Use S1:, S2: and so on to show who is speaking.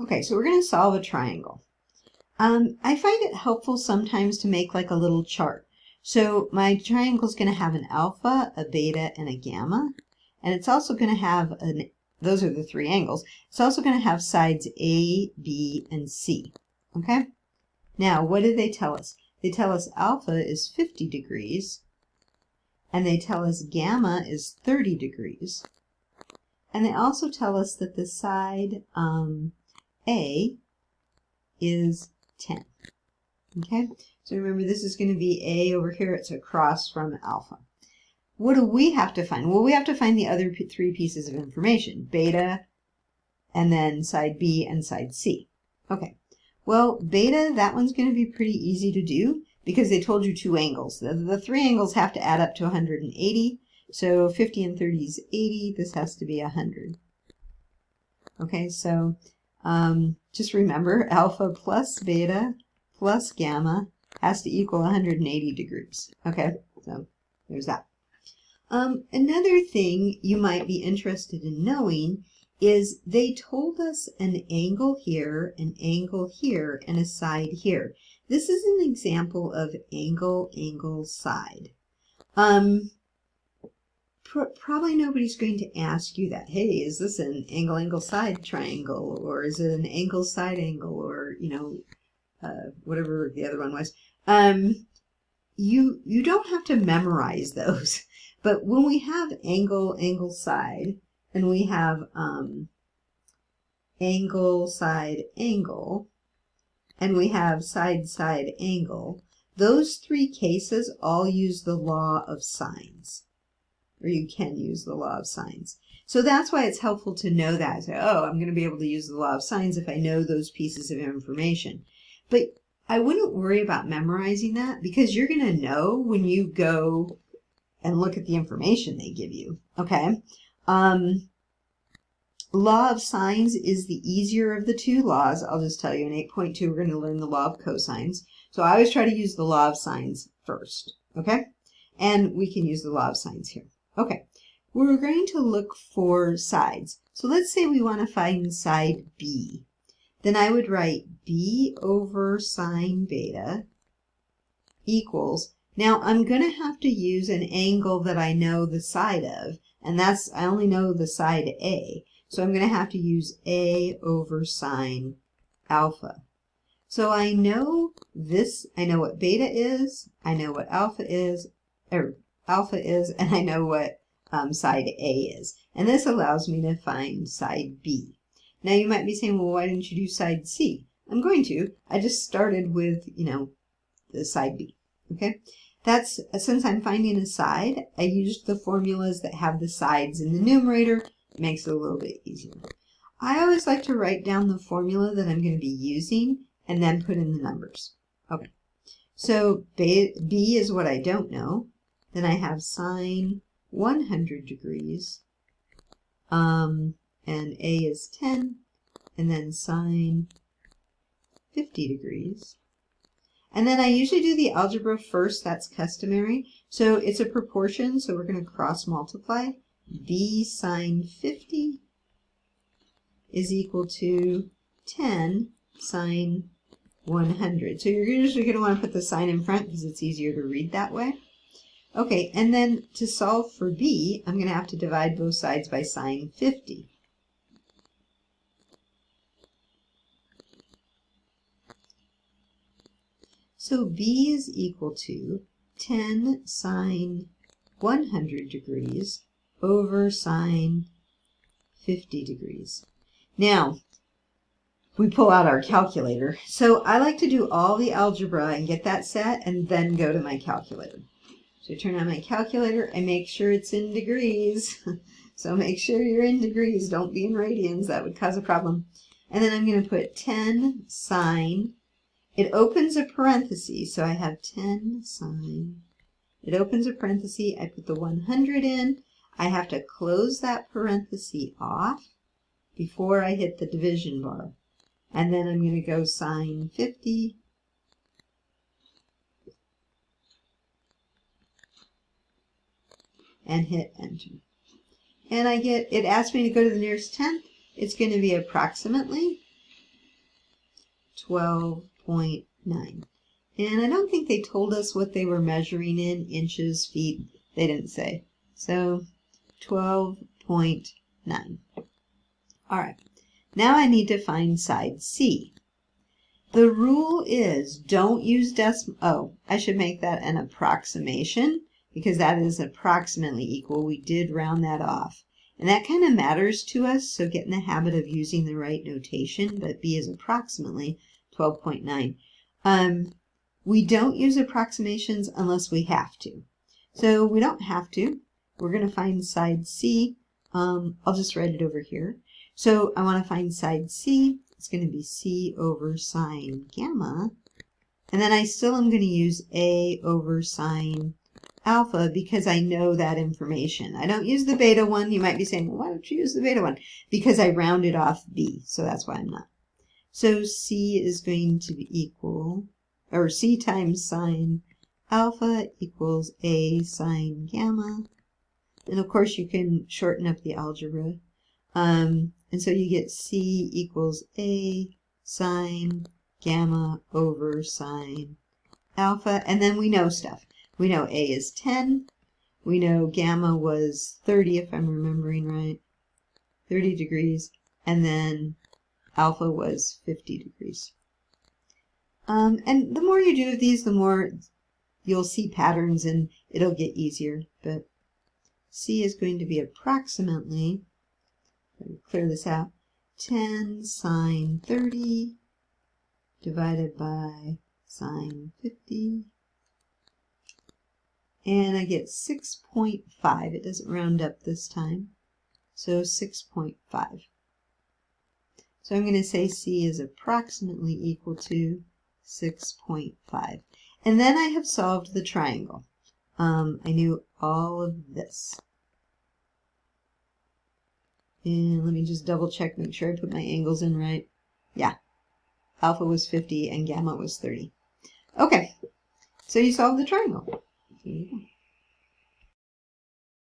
S1: Okay, so we're going to solve a triangle. I find it helpful sometimes to make like a little chart. So my triangle is going to have an alpha, a beta, and a gamma. And it's also going to have those are the three angles. It's also going to have sides A, B, and C. Okay? Now, what do they tell us? They tell us alpha is 50 degrees, and they tell us gamma is 30 degrees. And they also tell us that the side A is 10. Okay, so remember this is going to be A over here. It's across from alpha. What do we have to find? Well, we have to find the other three pieces of information, beta, and then side B and side C. Okay, well, beta, that one's going to be pretty easy to do because they told you two angles. The three angles have to add up to 180. So 50 and 30 is 80. This has to be 100. Okay, so just remember alpha plus beta plus gamma has to equal 180 degrees. Okay, so there's that. Another thing you might be interested in knowing is they told us an angle here, and a side here. This is an example of angle, angle, side. Probably nobody's going to ask you that. Hey, is this an angle, angle, side triangle? Or is it an angle, side angle? Or, you know, whatever the other one was. You don't have to memorize those. But when we have angle, angle, side, and we have angle, side, angle, and we have side, side, angle, those three cases all use the law of sines. Or you can use the law of sines. So that's why it's helpful to know that. Say, oh, I'm going to be able to use the law of sines if I know those pieces of information. But I wouldn't worry about memorizing that because you're going to know when you go and look at the information they give you. Okay? Law of sines is the easier of the two laws. I'll just tell you in 8.2 we're going to learn the law of cosines. So I always try to use the law of sines first. Okay? And we can use the law of sines here. Okay, we're going to look for sides. So let's say we want to find side B. Then I would write B over sine beta equals, now I'm going to have to use an angle that I know the side of, and I only know the side A. So I'm going to have to use A over sine alpha. So I know this, I know what beta is, I know what alpha is, and I know what side A is. And this allows me to find side B. Now you might be saying, well, why didn't you do side C? I'm going to. I just started with, you know, the side B. Okay? That's, since I'm finding a side, I used the formulas that have the sides in the numerator. It makes it a little bit easier. I always like to write down the formula that I'm going to be using and then put in the numbers. Okay. So B is what I don't know. Then I have sine 100 degrees, and A is 10, and then sine 50 degrees. And then I usually do the algebra first, that's customary. So it's a proportion, so we're going to cross multiply. B sine 50 is equal to 10 sine 100. So you're usually going to want to put the sign in front because it's easier to read that way. Okay, and then to solve for B, I'm going to have to divide both sides by sine 50. So B is equal to 10 sine 100 degrees over sine 50 degrees. Now, we pull out our calculator. So I like to do all the algebra and get that set and then go to my calculator. So I turn on my calculator, I make sure it's in degrees. So make sure you're in degrees, don't be in radians, that would cause a problem. And then I'm going to put 10 sine, it opens a parenthesis, so I have 10 sine, it opens a parenthesis, I put the 100 in, I have to close that parenthesis off before I hit the division bar. And then I'm going to go sine 50 and hit enter. And I get, it asks me to go to the nearest tenth. It's going to be approximately 12.9. And I don't think they told us what they were measuring in, inches, feet. They didn't say. So 12.9. All right. Now I need to find side C. The rule is don't use decimal. Oh, I should make that an approximation because that is approximately equal. We did round that off. And that kind of matters to us, so get in the habit of using the right notation, but B is approximately 12.9. We don't use approximations unless we have to. So we don't have to. We're going to find side C. I'll just write it over here. So I want to find side C. It's going to be C over sine gamma. And then I still am going to use A over sine alpha because I know that information. I don't use the beta one. You might be saying, well, why don't you use the beta one? Because I rounded off B, so that's why I'm not. So C is going to be equal, or C times sine alpha equals A sine gamma. And of course you can shorten up the algebra. And so you get C equals A sine gamma over sine alpha. And then we know stuff. We know A is 10. We know gamma was 30, if I'm remembering right. 30 degrees. And then alpha was 50 degrees. And the more you do of these, the more you'll see patterns and it'll get easier. But C is going to be approximately, let me clear this out, 10 sine 30 divided by sine 50. And I get 6.5. It doesn't round up this time. So 6.5. So I'm going to say C is approximately equal to 6.5. And then I have solved the triangle. I knew all of this. And let me just double check, make sure I put my angles in right. Yeah. Alpha was 50 and gamma was 30. Okay. So you solved the triangle. Here you go.